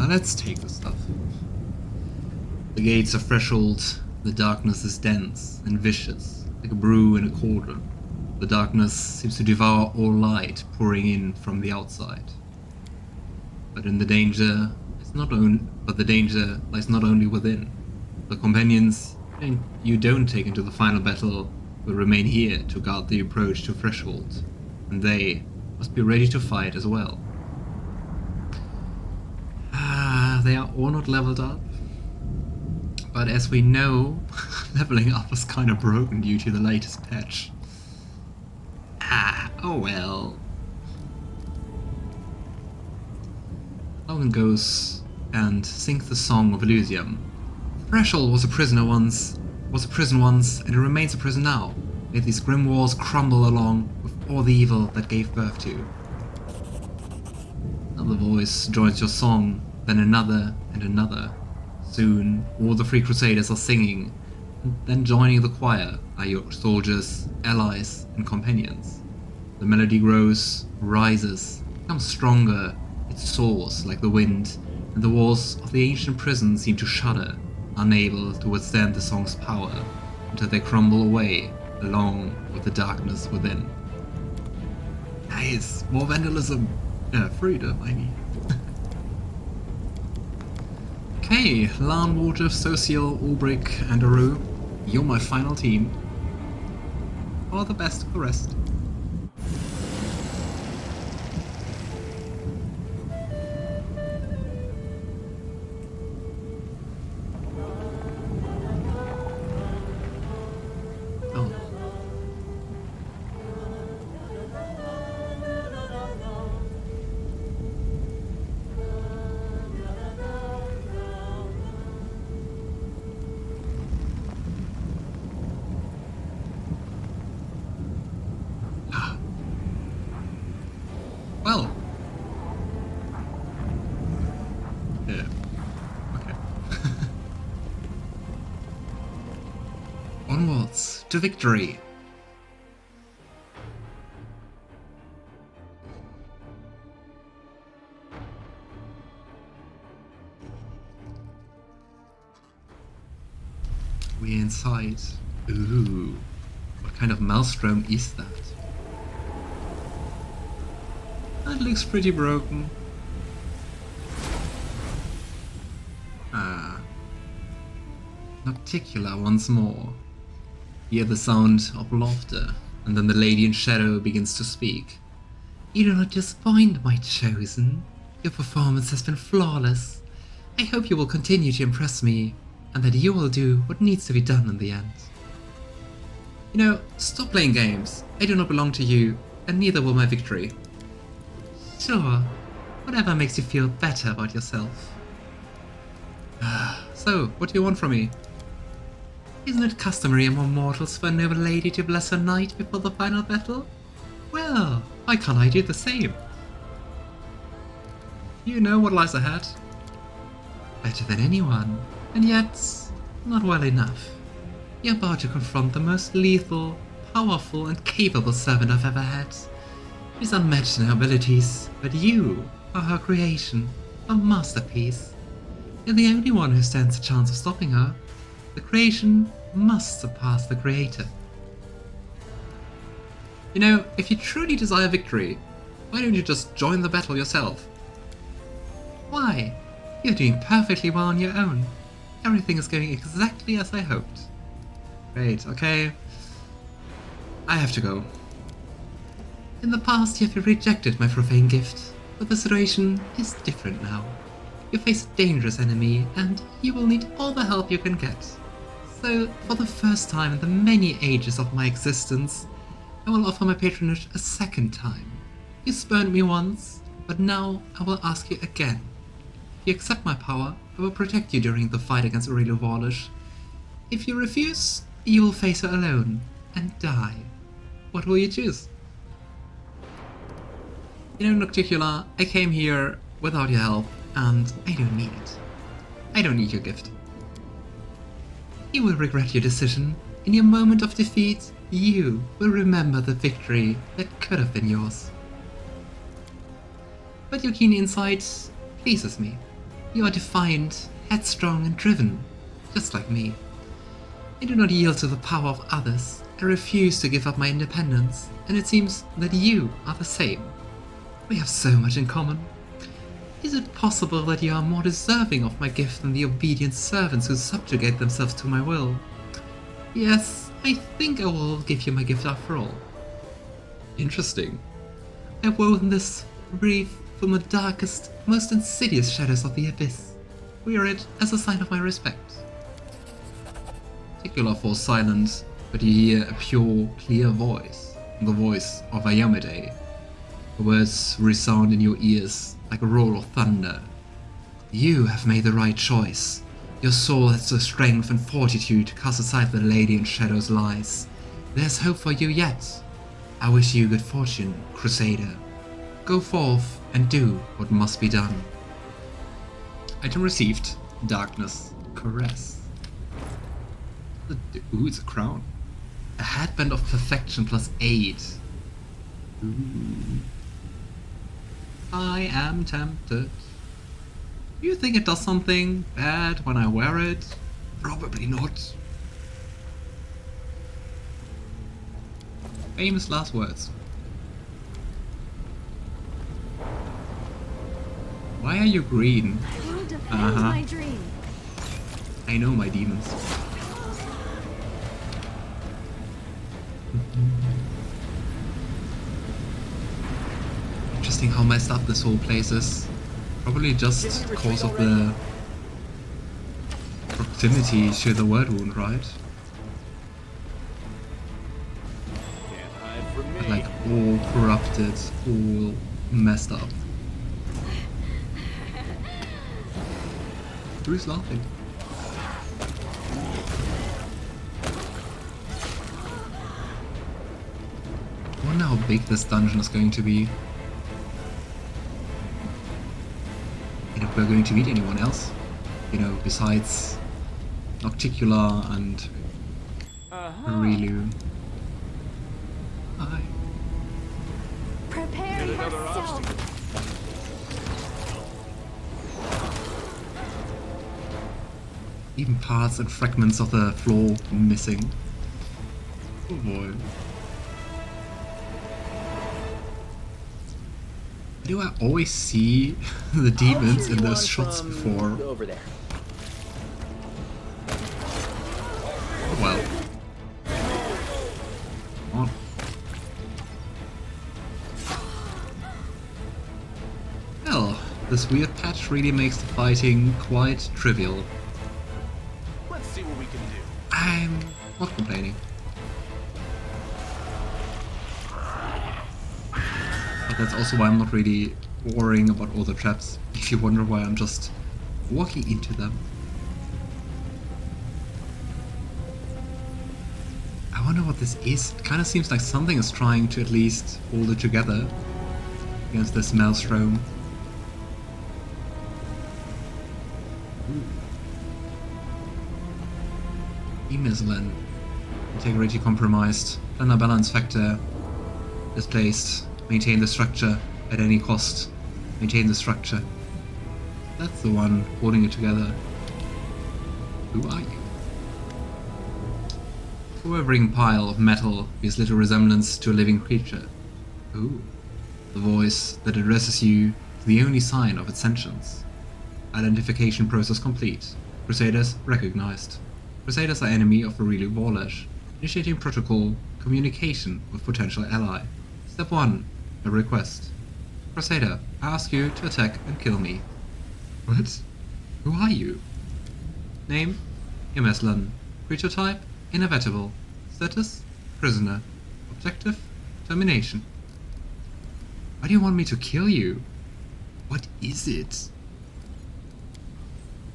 let's take the stuff. The gates are threshold, the darkness is dense and vicious, like a brew in a cauldron. The darkness seems to devour all light pouring in from the outside. But the danger lies not only within. The companions you don't take into the final battle will remain here to guard the approach to threshold, and they must be ready to fight as well. They are all not leveled up, but as we know, leveling up was kind of broken due to the latest patch. Oh well. Logan goes and sings the Song of Elysium. Threshold was a prison once, and it remains a prison now. May these grim walls crumble along with all the evil that gave birth to. Another voice joins your song, then another and another. Soon, all the three crusaders are singing, and then joining the choir are your soldiers, allies, and companions. The melody grows, rises, becomes stronger, it soars like the wind, and the walls of the ancient prison seem to shudder, unable to withstand the song's power, until they crumble away, along with the darkness within. Nice! More vandalism! Freedom, I mean. Okay, Lann, Woljif, Sosiel, Ulbrig, and Aru, you're my final team. All the best for the rest. Well. Yeah. Okay. Onwards to victory. We're inside. Ooh. What kind of maelstrom is that? That looks pretty broken. Nocticula once more. Hear the sound of laughter, and then the lady in shadow begins to speak. You do not disappoint, my chosen. Your performance has been flawless. I hope you will continue to impress me, and that you will do what needs to be done in the end. You know, stop playing games. I do not belong to you, and neither will my victory. Sure, whatever makes you feel better about yourself. So, what do you want from me? Isn't it customary among mortals for a noble lady to bless her knight before the final battle? Well, why can't I do the same? You know what lies ahead. Better than anyone, and yet not well enough. You're about to confront the most lethal, powerful, and capable servant I've ever had. She's unmatched in her abilities, but you are her creation, a masterpiece. You're the only one who stands a chance of stopping her. The creation must surpass the creator. You know, if you truly desire victory, why don't you just join the battle yourself? Why? You're doing perfectly well on your own. Everything is going exactly as I hoped. Great, okay. I have to go. In the past, you have rejected my profane gift, but the situation is different now. You face a dangerous enemy, and you will need all the help you can get. So, for the first time in the many ages of my existence, I will offer my patronage a second time. You spurned me once, but now I will ask you again. If you accept my power, I will protect you during the fight against Aurelio Vorlish. If you refuse, you will face her alone, and die. What will you choose? You know, Nocticula, I came here without your help, and I don't need it. I don't need your gift. You will regret your decision. In your moment of defeat, you will remember the victory that could have been yours. But your keen insight pleases me. You are defiant, headstrong and driven, just like me. I do not yield to the power of others. I refuse to give up my independence, and it seems that you are the same. We have so much in common. Is it possible that you are more deserving of my gift than the obedient servants who subjugate themselves to my will? Yes, I think I will give you my gift after all. Interesting. I have woven this wreath from the darkest, most insidious shadows of the abyss. Wear it as a sign of my respect. Nocticular falls silent, but you hear a pure, clear voice, the voice of Iomedae. The words resound in your ears like a roar of thunder. You have made the right choice. Your soul has the strength and fortitude to cast aside the Lady in Shadow's lies. There's hope for you yet. I wish you good fortune, Crusader. Go forth and do what must be done. Item received. Darkness. Caress. Ooh, it's a crown. A headband of perfection plus 8. Ooh. I am tempted. Do you think it does something bad when I wear it? Probably not. Famous last words. Why are you green? My dream. I know my demons. Interesting how messed up this whole place is. Probably just because of the proximity to the Worldwound, right? Like all corrupted, all messed up. Who's laughing? I wonder how big this dungeon is going to be. And if we're going to meet anyone else, you know, besides Nocticula and Regill. Hi. Prepare yourself. Even parts and fragments of the floor missing. Oh boy. Do I always see the demons in those shots before? Over there. Well. Oh. Well, this weird patch really makes the fighting quite trivial. Let's see what we can do. I'm not complaining. But that's also why I'm not really worrying about all the traps, if you wonder why I'm just walking into them. I wonder what this is. It kind of seems like something is trying to at least hold it together against this maelstrom. Lann. Integrity compromised. Planar balance factor displaced. Maintain the structure at any cost. Maintain the structure. That's the one holding it together. Who are you? Quivering pile of metal bears little resemblance to a living creature. Ooh. The voice that addresses you is the only sign of its sentience. Identification process complete. Crusaders recognized. Crusaders are enemy of the Regill Warlash. Initiating protocol communication with potential ally. Step 1. A request. Crusader, I ask you to attack and kill me. What? Who are you? Name? Lann. Creature type? Inevitable. Status? Prisoner. Objective? Termination. Why do you want me to kill you? What is it?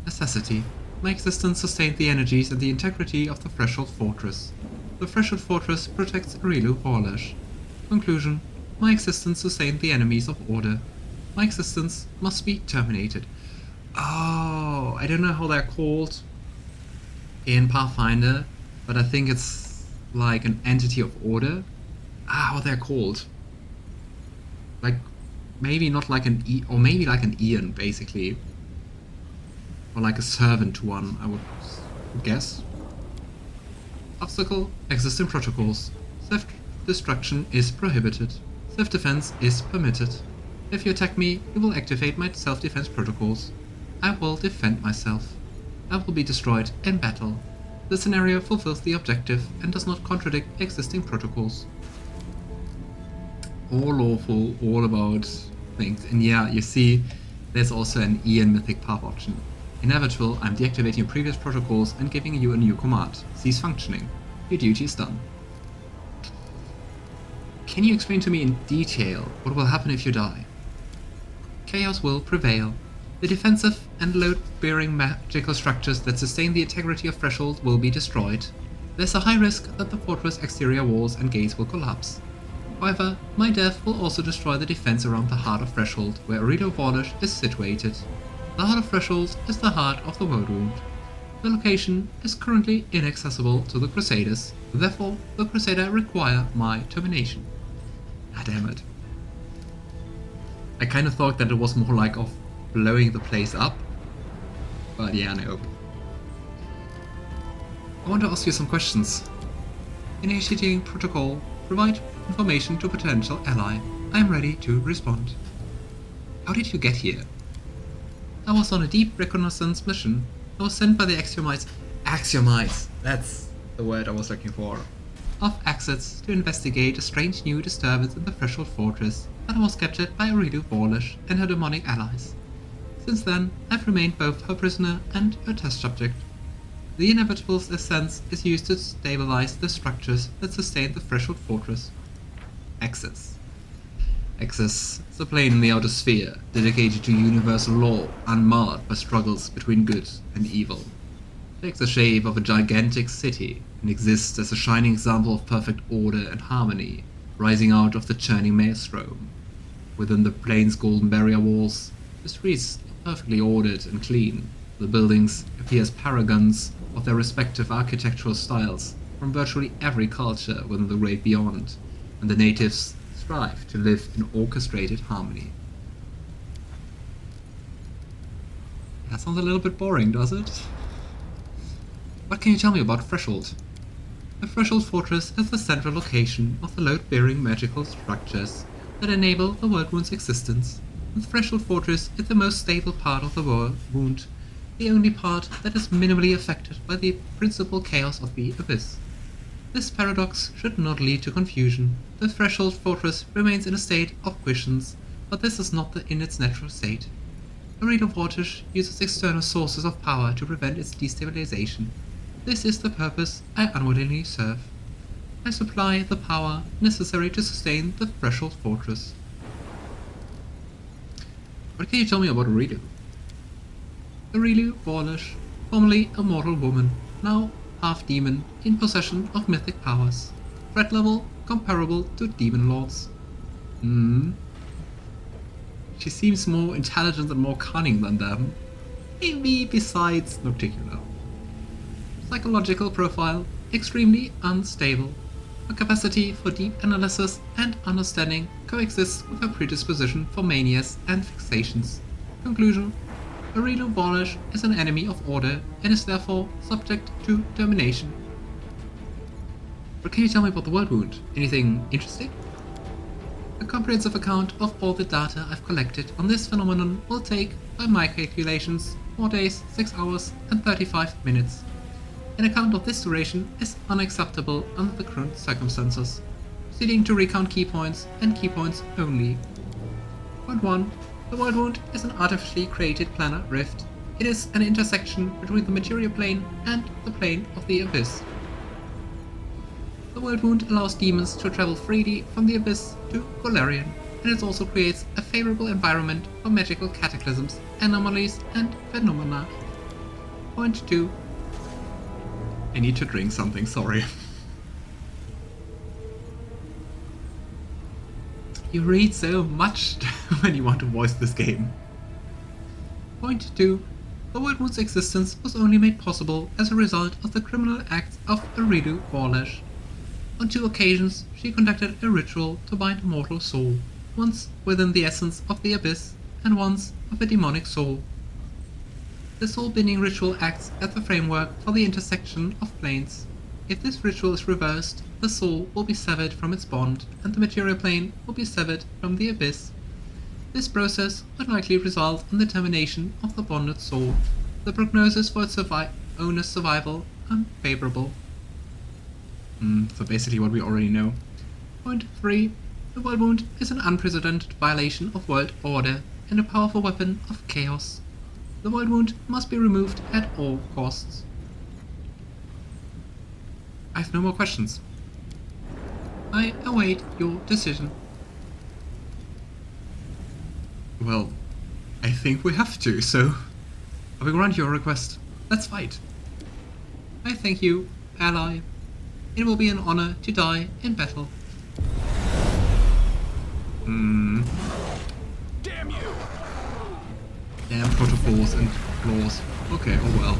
Necessity. My existence sustained the energies and the integrity of the Threshold Fortress. The Threshold Fortress protects Regill Warlash. Conclusion. My existence sustained the enemies of order. My existence must be terminated. Oh, I don't know how they're called in Pathfinder, but I think it's like an entity of order. How they're called. Like, maybe not like an or maybe like an Ian, basically. Or like a servant to one, I would guess. Obstacle: existing protocols. Self-destruction is prohibited. Self-defense is permitted. If you attack me, you will activate my self-defense protocols. I will defend myself. I will be destroyed in battle. The scenario fulfills the objective and does not contradict existing protocols. All lawful, all about things. And yeah, you see, there's also an Ian Mythic Path option. Inevitable, I'm deactivating your previous protocols and giving you a new command. Cease functioning. Your duty is done. Can you explain to me in detail what will happen if you die? Chaos will prevail. The defensive and load-bearing magical structures that sustain the integrity of Threshold will be destroyed. There's a high risk that the fortress exterior walls and gates will collapse. However, my death will also destroy the defense around the heart of Threshold, where Aurido Vorlish is situated. The heart of Threshold is the heart of the Worldwound. The location is currently inaccessible to the Crusaders, therefore the Crusader require my termination. Ah, damn it. I kind of thought that it was more like of blowing the place up, but yeah, no. I want to ask you some questions. Initiating protocol. Provide information to potential ally. I am ready to respond. How did you get here? I was on a deep reconnaissance mission. I was sent by the Axiomites, that's the word I was looking for, of Axets to investigate a strange new disturbance in the Threshold Fortress, but I was captured by Aurido Vorlish and her demonic allies. Since then, I've remained both her prisoner and her test subject. The Inevitable's essence is used to stabilize the structures that sustain the Threshold Fortress. Axis. Axis is a plane in the outer sphere, dedicated to universal law, unmarred by struggles between good and evil. It takes the shape of a gigantic city, and exists as a shining example of perfect order and harmony, rising out of the churning maelstrom. Within the plane's golden barrier walls, the streets are perfectly ordered and clean. The buildings appear as paragons of their respective architectural styles from virtually every culture within the great beyond, and the natives strive to live in orchestrated harmony. That sounds a little bit boring, does it? What can you tell me about Threshold? The Threshold Fortress is the central location of the load-bearing magical structures that enable the Worldwound's existence. The Threshold Fortress is the most stable part of the Worldwound, the only part that is minimally affected by the principal chaos of the Abyss. This paradox should not lead to confusion. The Threshold Fortress remains in a state of quiescence, but this is not in its natural state. Aurido Vorlish uses external sources of power to prevent its destabilization. This is the purpose I unwittingly serve. I supply the power necessary to sustain the Threshold Fortress. What can you tell me about Aurido? Aurido Vorlish, formerly a mortal woman, now half-demon, in possession of mythic powers. Threat level comparable to demon lords. She seems more intelligent and more cunning than them. Maybe besides Nocticular. Psychological profile, extremely unstable. Her capacity for deep analysis and understanding coexists with her predisposition for manias and fixations. Conclusion: Aurido Vorlish is an enemy of order and is therefore subject to termination. But can you tell me about the Worldwound? Anything interesting? A comprehensive account of all the data I've collected on this phenomenon will take, by my calculations, 4 days, 6 hours and 35 minutes. An account of this duration is unacceptable under the current circumstances. Proceeding to recount key points and key points only. Point 1. The Worldwound is an artificially created planar rift. It is an intersection between the material plane and the plane of the Abyss. The Worldwound allows demons to travel freely from the Abyss to Golarion, and it also creates a favorable environment for magical cataclysms, anomalies, and phenomena. Point 2. I need to drink something, sorry. You read so much when you want to voice this game. Point 2. The Worldwound's existence was only made possible as a result of the criminal acts of Aurido Vorlish. On 2 occasions, she conducted a ritual to bind a mortal soul, once within the essence of the Abyss, and once of a demonic soul. The soul binding ritual acts as the framework for the intersection of planes. If this ritual is reversed, the soul will be severed from its bond, and the material plane will be severed from the abyss. This process would likely result in the termination of the bonded soul. The prognosis for its owner's survival unfavorable. So basically what we already know. Point 3. The Worldwound is an unprecedented violation of world order and a powerful weapon of chaos. The Worldwound must be removed at all costs. I have no more questions. I await your decision. Well, I think we have to, so I will grant your request. Let's fight. I thank you, ally. It will be an honor to die in battle. Damn you! Damn protocols and laws. Okay, oh well.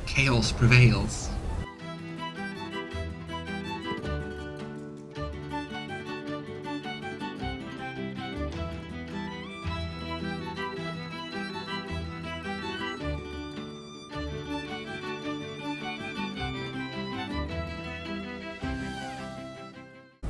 Chaos prevails.